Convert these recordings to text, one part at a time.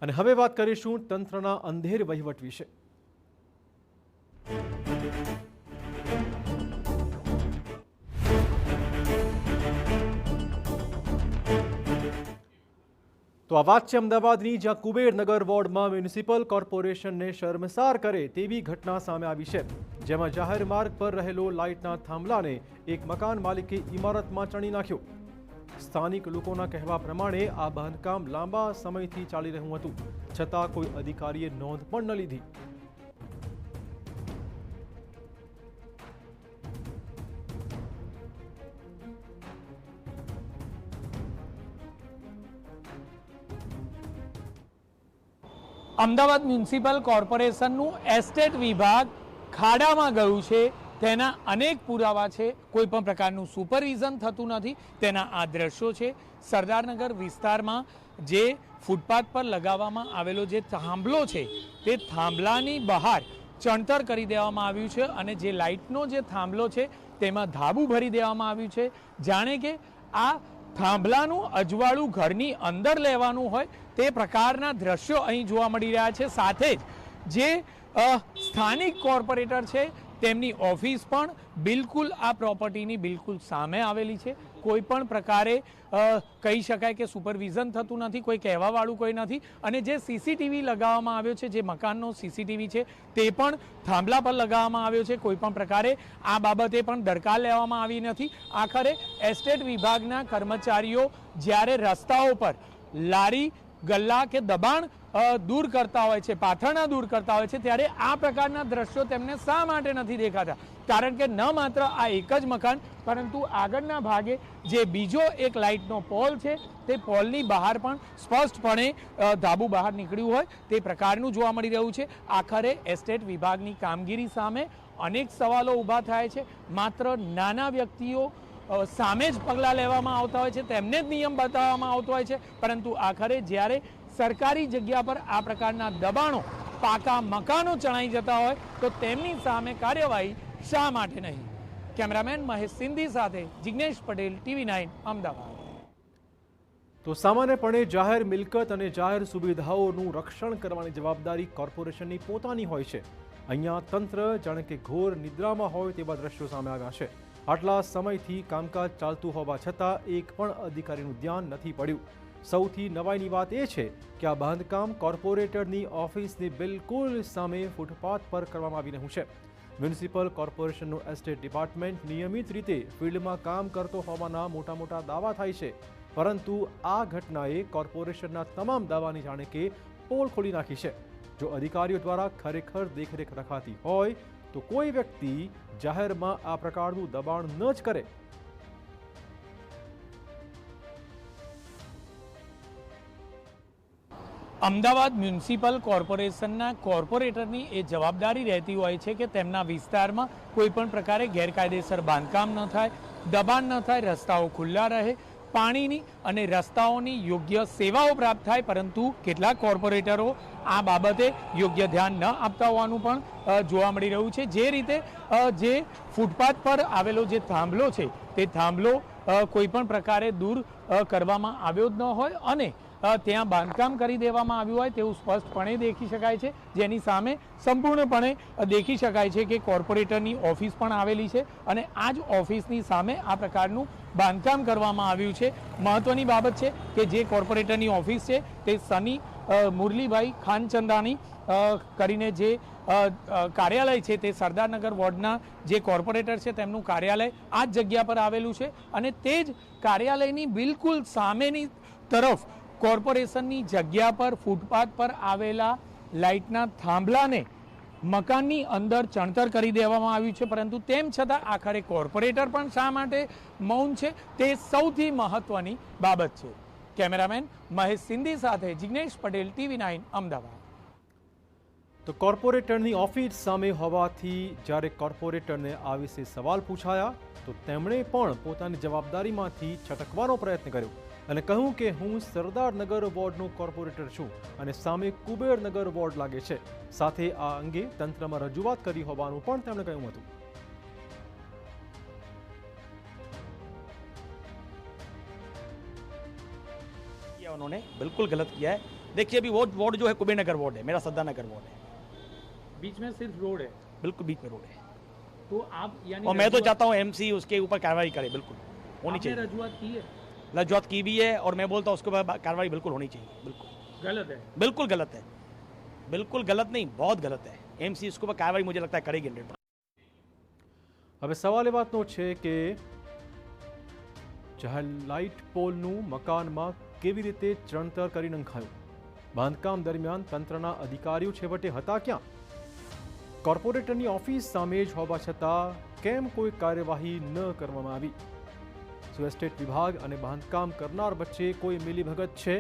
અને હવે વાત કરીશું તંત્રના અંધેર વહીવટ વિશે। તો આ વાત છે અમદાવાદની, જ્યાં કુબેરનગર વોર્ડમાં મ્યુનિસિપલ કોર્પોરેશનને શર્મસાર કરે તેવી ઘટના સામે આવી છે, જેમાં જાહેર માર્ગ પર રહેલો લાઇટના થાંભલાને એક મકાન માલિકે ઇમારતમાં ચણી નાખ્યો। સ્થાનિક લોકોના કહેવા પ્રમાણે આ બાંધકામ લાંબા સમયથી ચાલી રહ્યું હતું, છતાં કોઈ અધિકારીએ નોંધ પણ ન લીધી। અમદાવાદ મ્યુનિસિપલ કોર્પોરેશનનું એસ્ટેટ વિભાગ ખાડામાં ગયું છે, તેના અનેક પુરાવા છે। કોઈ પણ પ્રકારનું સુપરવિઝન થતું નથી, તેના આ દ્રશ્યો છે। સરદારનગર વિસ્તારમાં જે ફૂટપાથ પર લગાવવામાં આવેલો જે થાંભલો છે, તે થાંભલાની બહાર ચણતર કરી દેવામાં આવ્યું છે અને જે લાઇટનો જે થાંભલો છે તેમાં ધાબુ ભરી દેવામાં આવ્યું છે, જાણે કે આ થાંભલાનું અજવાળું ઘરની અંદર લેવાનું હોય તે પ્રકારના દ્રશ્યો અહીં જોવા મળી રહ્યા છે। સાથે જ જે સ્થાનિક કોર્પોરેટર છે તેમની ઓફિસ પણ બિલકુલ આ પ્રોપર્ટીની બિલકુલ સામે આવેલી છે। કોઈ પણ પ્રકારે કહી શકાય કે સુપરવિઝન થતું નથી, કોઈ કહેવાવાળું કોઈ નથી। અને જે સીસીટીવી લગાવવામાં આવ્યો છે, જે મકાનનો સીસીટીવી છે તે પણ થાંભલા પર લગાવવામાં આવ્યો છે। કોઈ પણ પ્રકારે આ બાબતે પણ દરકાર લેવામાં આવી નથી। આખરે એસ્ટેટ વિભાગના કર્મચારીઓ જ્યારે રસ્તાઓ પર લારી ગલ્લા કે દબાણ દૂર કરતા હોય છે, પાથરણા દૂર કરતા હોય છે, ત્યારે આ પ્રકારના દ્રશ્યો તેમને શા માટે નથી દેખાતા? કારણ કે ન માત્ર આ એક જ મકાન, પરંતુ આગળના ભાગે જે બીજો એક લાઇટનો પોલ છે તે પોલની બહાર પણ સ્પષ્ટપણે ધાબુ બહાર નીકળ્યું હોય તે પ્રકારનું જોવા મળી રહ્યું છે। આખરે એસ્ટેટ વિભાગની કામગીરી સામે અનેક સવાલો ઊભા થાય છે। માત્ર નાના વ્યક્તિઓ સામે જ પગલાં લેવામાં આવતા હોય છે, તેમને જ નિયમ બતાવવામાં આવતો હોય છે, પરંતુ આખરે જ્યારે સરકારી જગ્યા પર આ પ્રકારના દબાણો, પાકા મકાનો ચણાઈ જતા હોય તો તેમની સામે કાર્યવાહી શા માટે નહીં? કેમેરામેન મહેશ સિંધી સાથે જિગ્નેશ પટેલ, TV9 અમદાવાદ। તો સામાન્યપણે જાહેર મિલકત અને જાહેર સુવિધાઓનું રક્ષણ કરવાની જવાબદારી કોર્પોરેશનની પોતાની હોય છે। અહીંયા તંત્ર જાણે કે ઘોર નિદ્રામાં હોય તેવા દ્રશ્યો સામે આવ્યા છે। આટલા સમયથી કામકાજ ચાલતું હોવા છતાં એક પણ અધિકારીનું ધ્યાન નથી પડ્યું। સૌથી નવાઈની વાત એ છે કે આ બાંધકામ કોર્પોરેટરની ઓફિસની બિલકુલ સામે ફૂટપાથ પર કરવામાં આવી રહ્યું છે। મ્યુનિસિપલ કોર્પોરેશનનું એસ્ટેટ ડિપાર્ટમેન્ટ નિયમિત રીતે ફિલ્ડમાં કામ કરતો હોવાના મોટા દાવા થાય છે, પરંતુ આ ઘટનાએ કોર્પોરેશનના તમામ દાવાની જાણે કે પોલ ખોલી નાખી છે। જો અધિકારીઓ દ્વારા ખરેખર દેખરેખ રખાતી હોય તો કોઈ વ્યક્તિ જાહેરમાં આ પ્રકારનું દબાણ ન જ કરે। અમદાવાદ મ્યુનિસિપલ કોર્પોરેશનના કોર્પોરેટરની એ જવાબદારી રહેતી હોય છે કે તેમના વિસ્તારમાં કોઈ પણ પ્રકારે ગેરકાયદેસર બાંધકામ ન થાય, દબાણ ન થાય, રસ્તાઓ ખુલ્લા રહે, પાણીની અને રસ્તાઓની યોગ્ય સેવાઓ પ્રાપ્ત થાય। પરંતુ કેટલાક કોર્પોરેટરો આ બાબતે યોગ્ય ધ્યાન ન આપતા હોવાનું પણ જોવા મળી રહ્યું છે। જે રીતે જે ફૂટપાથ પર આવેલો જે થાંભલો છે તે થાંભલો કોઈ પણ પ્રકારે દૂર કરવામાં આવ્યો જ ન હોય અને ત્યાં બાંધકામ કરી દેવામાં આવ્યું હોય તેવું સ્પષ્ટપણે દેખી શકાય છે, જેની સામે સંપૂર્ણપણે દેખી શકાય છે કે કોર્પોરેટરની ઓફિસ પણ આવેલી છે અને આ જ ઓફિસની સામે આ પ્રકારનું બાંધકામ કરવામાં આવ્યું છે। મહત્વની બાબત છે કે જે કોર્પોરેટરની ઓફિસ છે તે સની મુરલીભાઈ ખાનચંદાની કરીને જે કાર્યાલય છે તે સરદારનગર વોર્ડના જે કોર્પોરેટર છે તેમનું કાર્યાલય આ જ જગ્યા પર આવેલું છે અને તે જ કાર્યાલયની બિલકુલ સામેની તરફ કોર્પોરેશનની જગ્યા પર ફૂટપાથ પર આવેલા લાઇટના થાંભલાને મકાનની અંદર ચણતર કરી દેવામાં આવ્યું છે, પરંતુ તેમ છતાં આખરે કોર્પોરેટર પણ શા માટે મૌન છે તે સૌથી મહત્વની બાબત છે। કેમેરામેન મહેશ સિંધી સાથે જિગ્નેશ પટેલ, TV9 અમદાવાદ। તો કોર્પોરેટરની ઓફિસ સામે હોવાથી જ્યારે કોર્પોરેટરને આ વિશે સવાલ પૂછાયા તો તેમણે પણ પોતાની જવાબદારીમાંથી છટકવાનો પ્રયત્ન કર્યો અને કહ્યું કે હું સરદારનગર વોર્ડનો કોર્પોરેટર છું અને સામે કુબેરનગર વોર્ડ લાગે છે। સાથે આ અંગે તંત્રમાં રજૂઆત કરી હોવાનું પણ તેમણે કહ્યું હતું। उन्होंने बिल्कुल गलत किया है। देखिए अभी वो वार्ड जो है कुबेरनगर वार्ड है, मेरा सद्दानगर वार्ड है, बीच में सिर्फ रोड है, बिल्कुल बीच में रोड है। तो आप यानी और मैं तो चाहता हूँ एमसी उसके ऊपर कार्रवाई करे, बिल्कुल होनी चाहिए। रजूआत की है, रजूआत की भी है और मैं बोलता हूँ उसके ऊपर कार्रवाई बिल्कुल होनी चाहिए, बिल्कुल गलत है। बिल्कुल गलत है, बिल्कुल गलत नहीं, बहुत गलत है। एमसी उसके ऊपर कार्रवाई मुझे लगता है करेगी 100%। હવે સવાલ એ વાતનો છે કે જાહેર લાઇટ પોલનું મકાનમાં કેવી રીતે ચણતર કરી નંખાયું? બાંધકામ દરમિયાન તંત્રના અધિકારીઓ છેવટે હતા ક્યાં? કોર્પોરેટરની ઓફિસ સામે જ હોવા છતાં કેમ કોઈ કાર્યવાહી ન કરવામાં આવી? શું એસ્ટેટ વિભાગ અને બાંધકામ કરનાર વચ્ચે કોઈ મિલીભગત છે?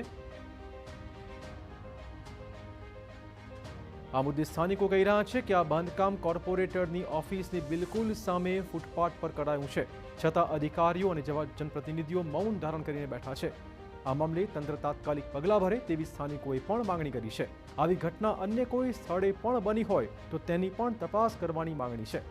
આ મુદ્દે સ્થાનિકો કહી રહ્યા છે કે આ બાંધકામ કોર્પોરેટરની ઓફિસની બિલકુલ સામે ફૂટપાથ પર કરાયું છે, છતાં અધિકારીઓ અને જનપ્રતિનિધિઓ મૌન ધારણ કરીને બેઠા છે. આ મામલે તંત્ર તાત્કાલિક પગલાં ભરે તેવી સ્થાનિકોએ પણ માંગણી કરી છે. આવી ઘટના અન્ય કોઈ સ્થળે પણ બની હોય તો તેની પણ તપાસ કરવાની માંગણી છે.